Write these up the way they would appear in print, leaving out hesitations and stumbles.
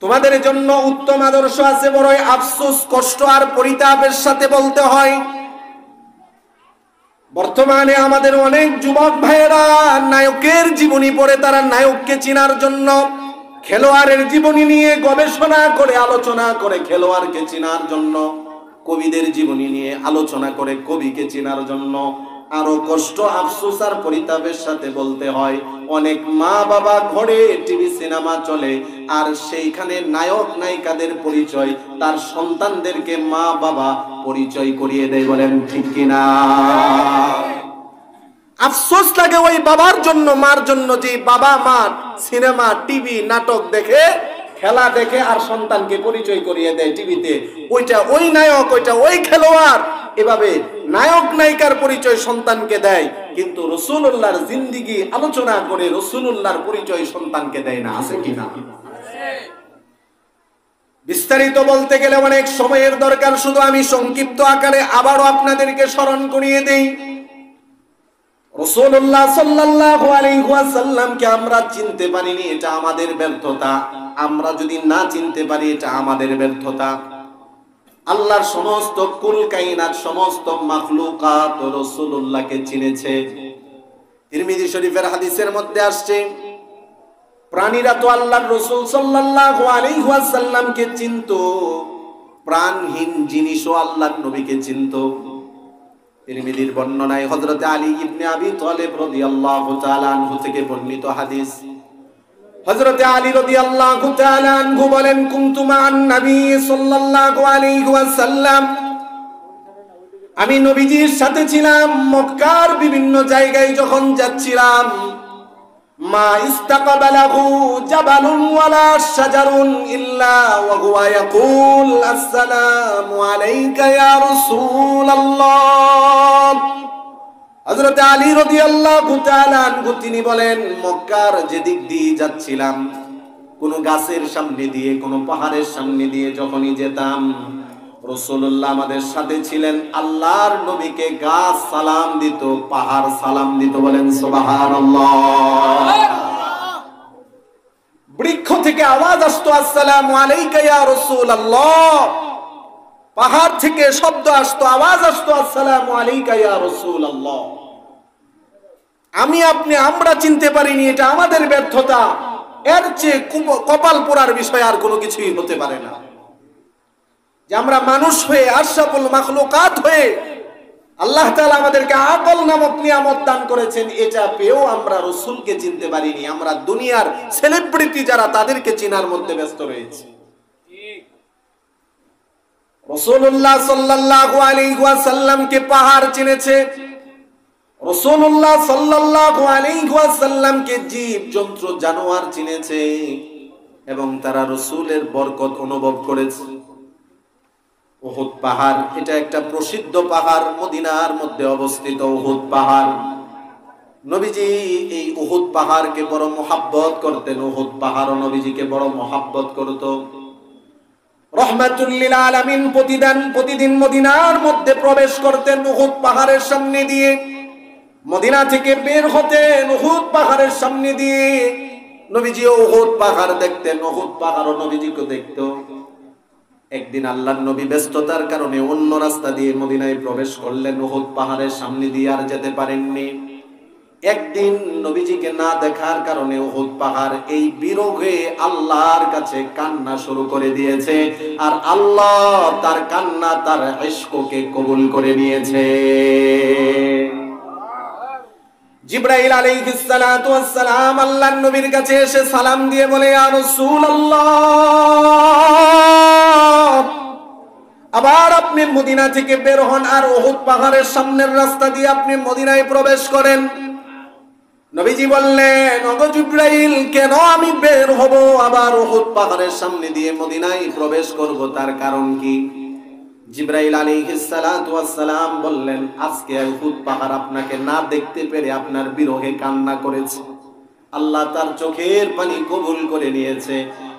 তোমাদের জন্য উত্তম আদর্শ আছে, বড়ই আফসোস, কষ্ট আর পরিতাপের সাথে বলতে হয়, বর্তমানে আমাদের অনেক যুবক ভাইয়েরা নায়কের জীবনী পড়ে তারা নায়ককে চেনার জন্য খেলোয়াড়ের জীবনী নিয়ে গবেষণা করে আলোচনা করে খেলোয়াড়কে চেনার জন্য, কবিদের জীবনী নিয়ে আলোচনা করে কবিকে চেনার জন্য। আরো কষ্ট, আফসোস আর পরিতাপের সাথে বলতে হয়, অনেক মা বাবা ঘরে টিভি সিনেমা চলে আর সেইখানে নায়ক নায়িকাদের পরিচয় তার সন্তানদেরকে মা বাবা পরিচয় করিয়ে দেয়। বলেন ঠিক কিনা? আফসোস লাগে ওই বাবার জন্য, মার জন্য, যে বাবা মা সিনেমা টিভি নাটক দেখে, খেলা দেখে আর সন্তানকে পরিচয় করিয়ে দেয় টিভিতে, ওইটা ওই নায়ক, ওইটা ওই খেলোয়াড়, এভাবে নায়ক নায়িকার পরিচয় সন্তানকে দেয়, কিন্তু রাসূলুল্লাহর জিন্দেগি আলোচনা করে রাসূলুল্লাহর পরিচয় সন্তানকে দেয় না। আছে কিনা? বিস্তারিত বলতে গেলে অনেক সময়ের দরকার, শুধু আমি সংক্ষিপ্ত আকারে আবারও আপনাদেরকে স্মরণ করিয়ে দেই। রাসূলুল্লাহ সাল্লাল্লাহু আলাইহি ওয়াসাল্লামকে আমরা চিনতে পারিনি, এটা আমাদের ব্যর্থতা। আমরা যদি না চিনতে পারি, এটা আমাদের ব্যর্থতা। আল্লাহর সমস্ত কুল কায়নাত, সমস্ত মাখলুকাত রাসূলুল্লাহকে চিনেছে। তিরমিজি শরীফের হাদিসের মধ্যে আসছে, প্রাণীরা তো আল্লাহর রাসূল সাল্লাল্লাহু আলাইহি ওয়াসাল্লামকে চিনতো, প্রাণহীন জিনিসও আল্লাহর নবীকে চিনতো। তিরমিজির বর্ণনায় হযরত আলী ইবনে আবি তালিব রাদিয়াল্লাহু তাআলা আনহু থেকে বর্ণিত হাদিস, হযরত আলী রাদিয়াল্লাহু তাআলা আনহু বলেন, কুনতু মা'আন নবী সাল্লাল্লাহু আলাইহি ওয়াসাল্লাম, আমি নবীজির সাথে ছিলাম মক্কার বিভিন্ন জায়গায় যখন যাচ্ছিলাম, মা ইস্তাকবালাহু জাবালুন ওয়ালা শাজারুন ইল্লা ওয়া হুয়া ইয়াকুল আসসালামু আলাইকা ইয়া রাসূলুল্লাহ। হযরত আলী রাদিয়াল্লাহু তাআলা আনহু তিনি বলেন, মক্কার যেদিক দিয়ে যাচ্ছিলাম, কোন গাছের সামনে দিয়ে, কোন পাহাড়ের সামনে দিয়ে যখনই যেতাম, রাসূলুল্লাহ আমাদের সাথে ছিলেন। আল্লাহর নবীকে গাছ সালাম দিত, পাহাড় সালাম দিত। বলেন সুবহানাল্লাহ। বৃক্ষ থেকে আওয়াজ আসতো, আসসালামু আলাইকা ইয়া রাসূলুল্লাহ। পাহাড় থেকে শব্দ আসতো, আওয়াজ আসতো, আসসালামু আলাইকা ইয়া রাসূলুল্লাহ। আমি আপনি আমরা চিনতে পারিনি, এটা আমাদের ব্যর্থতা। এর চেয়ে কপাল পোড়ার বিষয় আর কোনো কিছুই হতে পারে না, যে আমরা মানুষ হয়ে, আশরাফুল মাখলুকাত হয়ে, আল্লাহ তাআলা আমাদেরকে আকল নামক নিয়ামত দান করেছেন, এটা পেয়েও আমরা রাসূলকে চিনতে পারিনি। আমরা দুনিয়ার সেলিব্রিটি যারা, তাদেরকে চিনার মধ্যে ব্যস্ত রয়েছি। রাসূলুল্লাহ সাল্লাল্লাহু আলাইহি ওয়াসাল্লামকে পাহাড় চিনেছে, রাসূলুল্লাহ সাল্লাল্লাহু আলাইহি ওয়াসাল্লামকে জীব জন্তু জানোয়ার চিনেছে, এবং তারা রাসূলের বরকত অনুভব করেছে। উহুদ পাহাড়, এটা একটা প্রসিদ্ধ পাহাড়, মদিনার মধ্যে অবস্থিত উহুদ পাহাড়। নবীজি এই উহুদ পাহাড়কে বড় মহব্বত করতেন, উহুদ পাহাড় নবীজিকে বড় মহব্বত করত। রাহমাতুল লিল আলামিন প্রতিদিন মদিনার মধ্যে প্রবেশ করতেন উহুদ পাহাড়ের সামনে দিয়ে, মদিনা থেকে বের হতেন উহুদ পাহাড়ের সামনে দিয়ে। নবীজি উহুদ পাহাড় দেখতেন, উহুদ পাহাড়ও নবীজিকে দেখতো। একদিন আল্লাহর নবী ব্যস্ততার কারণে অন্য রাস্তা দিয়ে মদিনায় প্রবেশ করলেন, উহুদ পাহাড়ের সামনে দিয়ে আর যেতে পারেননি। একদিন নবীজিকে না দেখার কারণে উহুদ পাহাড় এই বিরহে আল্লাহর কাছে কান্না শুরু করে দিয়েছে, আর আল্লাহ তার কান্না, তার ইশককে কবুল করে নিয়েছে। জিবরাইল আলাইহিস সালাতু ওয়াস সালাম আল্লাহর নবীর কাছে এসে সালাম দিয়ে বলে, ইয়া রাসূলুল্লাহ, আবার আপনি মদিনা থেকে বের হন আর উহুদ পাহাড়ের সামনের রাস্তা দিয়ে আপনি মদিনায় প্রবেশ করেন। নবীজি বললেন, ওগো জিবরাইল, কেন আমি বের হব আবার উহুদ পাহাড়ের সামনে দিয়ে মদিনায় প্রবেশ করব, তার কারণ কি? জিবরাইল আলাইহিস সালাতু ওয়াস সালাম বললেন, আজকে উহুদ পাহাড় আপনাকে না দেখতে পেরে আপনার বিরহে কান্না করেছে, আল্লাহ তার চোখের পানি কবুল করে নিয়েছে।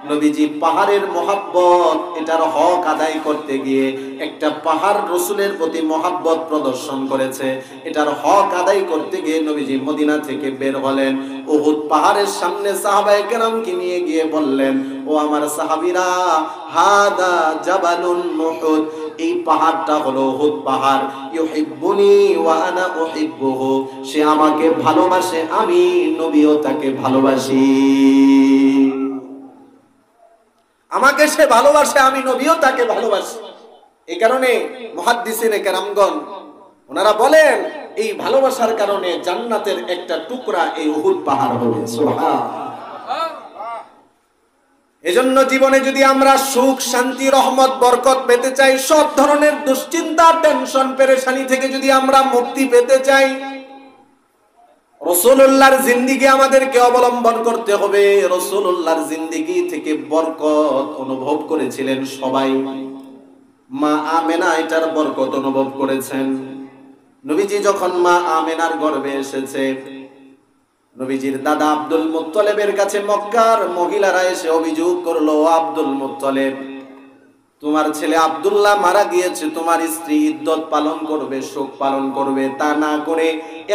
নবীজি পাহাড়ের মহব্বত এটার হক আদায় করতে গিয়ে একটা পাহাড় রাসূলের প্রতি মহব্বত প্রদর্শন করেছে, এটার হক আদায় করতে গিয়ে নবীজি মদিনা থেকে বের হলেন। উহুদ পাহাড়ের সামনে সাহাবায়ে কেরামকে নিয়ে গিয়ে বললেন, ও আমার সাহাবীরা, হাদা জাবালুন উহুদ, এই পাহাড়টা হলো উহুদ পাহাড়। ইউহিব্বুনি ওয়া আনা উহিব্বুহু, সে আমাকে ভালোবাসে, আমি নবীও তাকে ভালোবাসি। আমাকে সে ভালোবাসে, আমি নবীও তাকে ভালোবাসি। এই কারণে মুহাদ্দিসিনে কেরামগণ ওনারা বলেন, এই ভালোবাসার কারণে জান্নাতের একটা টুকরা এই উহুদ পাহাড় হবে। সুবহানাল্লাহ। এজন্য জীবনে যদি আমরা সুখ, শান্তি, রহমত, বরকত পেতে চাই, সব ধরনের দুশ্চিন্তা, টেনশন, পেরেশানি থেকে যদি আমরা মুক্তি পেতে চাই, রাসূলুল্লাহর জিন্দেগি আমাদেরকে অবলম্বন করতে হবে। রাসূলুল্লাহর জিন্দেগি থেকে বরকত অনুভব করেছিলেন সবাই। মা আমেনা এটার বরকত অনুভব করেছেন। নবীজি যখন মা আমেনার গর্ভে এসেছে, নবীজির দাদা আব্দুল মুত্তালিবের কাছে মক্কার মহিলারা এসে অভিযোগ করলো, আব্দুল মুত্তালিব, তোমার ছেলে আব্দুল্লাহ মারা গিয়েছে, তোমার স্ত্রী ইদ্দত পালন করবে, শোক পালন করবে, তা না করে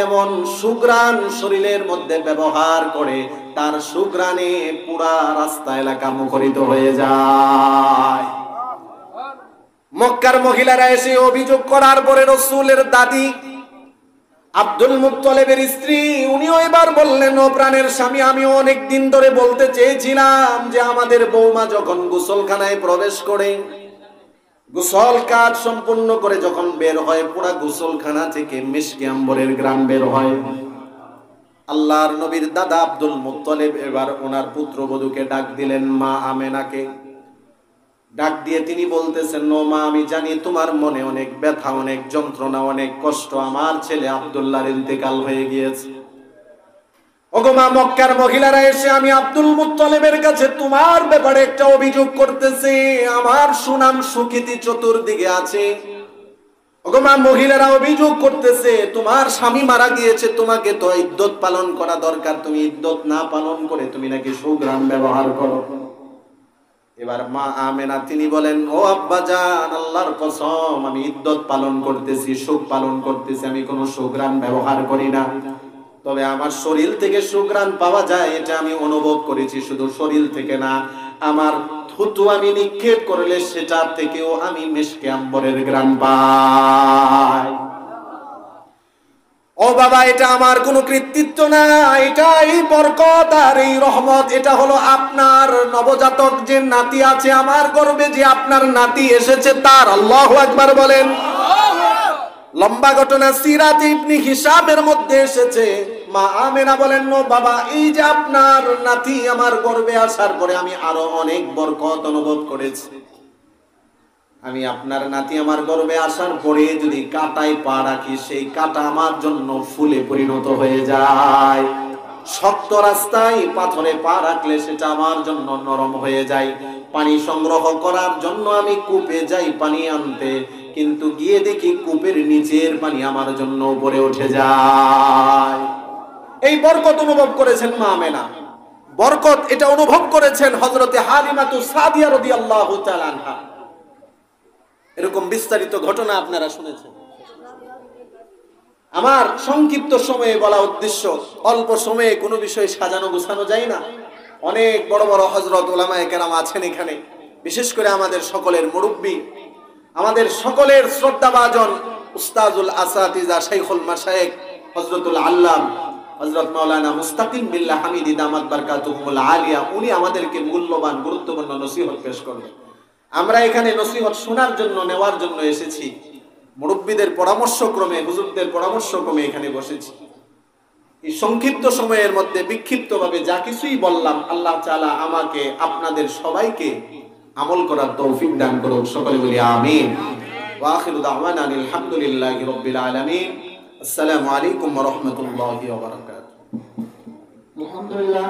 এমন সুঘ্রাণ শরীরের মধ্যে ব্যবহার করে, তার সুঘ্রাণে পুরা রাস্তা এলাকা মুখরিত হয়ে যায়। মক্কার মহিলারা এসে অভিযোগ করার পরে রাসূলের দাদি আব্দুল মুত্তালিবের স্ত্রী উনিও এবার বললেন, ও প্রাণের স্বামী, আমি অনেক দিন ধরে বলতে চেয়েছিলাম যে আমাদের বৌমা যখন গোসলখানায় প্রবেশ করে, গোসল কাজ সম্পূর্ণ করে যখন বের হয়, পুরা গোসলখানা থেকে মিশকে আম্বরের গ্রাম বের হয়। আল্লাহর নবীর দাদা আব্দুল মুত্তালিব এবার ওনার পুত্রবধূকে ডাক দিলেন, মা আমেনাকে ডাক দিয়ে তিনি বলতেছেন, ও মা, আমি জানি তোমার মনে অনেক ব্যথা, অনেক যন্ত্রণা, অনেক কষ্ট, আমার ছেলে আব্দুল্লাহর ইন্তেকাল হয়ে গিয়েছে। ওগো মা, মক্কার মহিলারা এসে আমি আব্দুল মুত্তালিবের কাছে তোমার ব্যাপারে একটা অভিযোগ করতেছে, আমার সুনাম সুখ্যাতি চতুর্দিকে আছে। ওগো মা, মহিলারা অভিযোগ করতেছে তোমার স্বামী মারা গিয়েছে, তোমাকে তো ইদ্দত পালন করা দরকার, তুমি ইদ্দত না পালন করে তুমি নাকি সুঘ্রাণ ব্যবহার করো। এবার মা আমেনা তিনি বলেন, ও আব্বাজান, আল্লাহর কসম, আমি ইদ্দত পালন করতেছি, সুখ পালন করতেছি, আমি কোনো সুঘ্রাণ ব্যবহার করি না। তবে আমার শরীর থেকে সুঘ্রাণ পাওয়া যায়, এটা আমি অনুভব করেছি। শুধু শরীর থেকে না, আমার থুতু আমি নিক্ষেপ করলে সেটা থেকেও আমি মিশকে আম্বরের ঘ্রাণ পাই। ও বাবা, এটা আমার কোনো কৃতিত্ব না, এটা এই বরকত আর এই রহমত, এটা হলো আপনার নবজাতক যে নাতি আছে আমার গর্ভে, যে আপনার নাতি এসেছে তার। আল্লাহু আকবার বলেন। লম্বা ঘটনা সিরাত ইবনে হিশামের মধ্যে এসেছে। মা আমেনা বলেন, ও বাবা, এই যে আপনার নাতি আমার গর্ভে আসার পরে আমি আরো অনেক বরকত অনুভব করেছি। আমি আপনার নাতি আমার গর্ভে আসার পরে যদি কাঁটায় পা রাখি, সেই কাঁটা আমার জন্য ফুলে পরিণত হয়ে যায়। শক্ত রাস্তায় পাথরে পা রাখলে সেটা আমার জন্য নরম হয়ে যায়। পানি সংগ্রহ করার জন্য আমি কূপে যাই পানি আনতে, কিন্তু গিয়ে দেখি কূপের নিচের পানি আমার জন্য উপরে উঠে যায়। এই বরকত অনুভব করেছেন মা আমেনা। বরকত এটা অনুভব করেছেন হযরতে হালিমাতু সাদিয়া রাদিয়াল্লাহু তাআলা আনহা। এরকম বিস্তারিত ঘটনা আপনারা শুনেছেন। আমার সংক্ষিপ্ত সময়ে বলা উদ্দেশ্য, অল্প সময়ে কোনো বিষয় সাজানো গোছানো যায় না। অনেক বড় বড় হযরত উলামায়ে কেরাম আছেন এখানে, বিশেষ করে আমাদের সকলের মুরব্বী, আমাদের সকলের শ্রদ্ধাভাজন উস্তাজুল আসাতিজা শাইখুল মাশায়েখ হযরতুল আল্লাম হযরত মাওলানা মুস্তাকিম বিল্লাহ হামিদি দামাত বারকাতুহুল আলিয়া, উনি আমাদেরকে মূল্যবান গুরুত্বপূর্ণ নসিহত পেশ করবেন। আমরা এখানে নসিহত শোনার জন্য, নেওয়ার জন্য এসেছি। মুরব্বীদের পরামর্শক্রমে, হুজুরদের পরামর্শক্রমে এখানে বসেছি। এই সংক্ষিপ্ত সময়ের মধ্যে বিক্ষিপ্তভাবে যা কিছুই বললাম, আল্লাহ তাআলা আমাকে আপনাদের সবাইকে আমল করার তৌফিক দান করুন। সকলে বলি আমিন। ওয়া আখিরু দাওয়ানা আলহামদুলিল্লাহি রাব্বিল আলামিন। আসসালামু আলাইকুম ওয়া রাহমাতুল্লাহি ওয়া বারাকাতুহু। আলহামদুলিল্লাহ।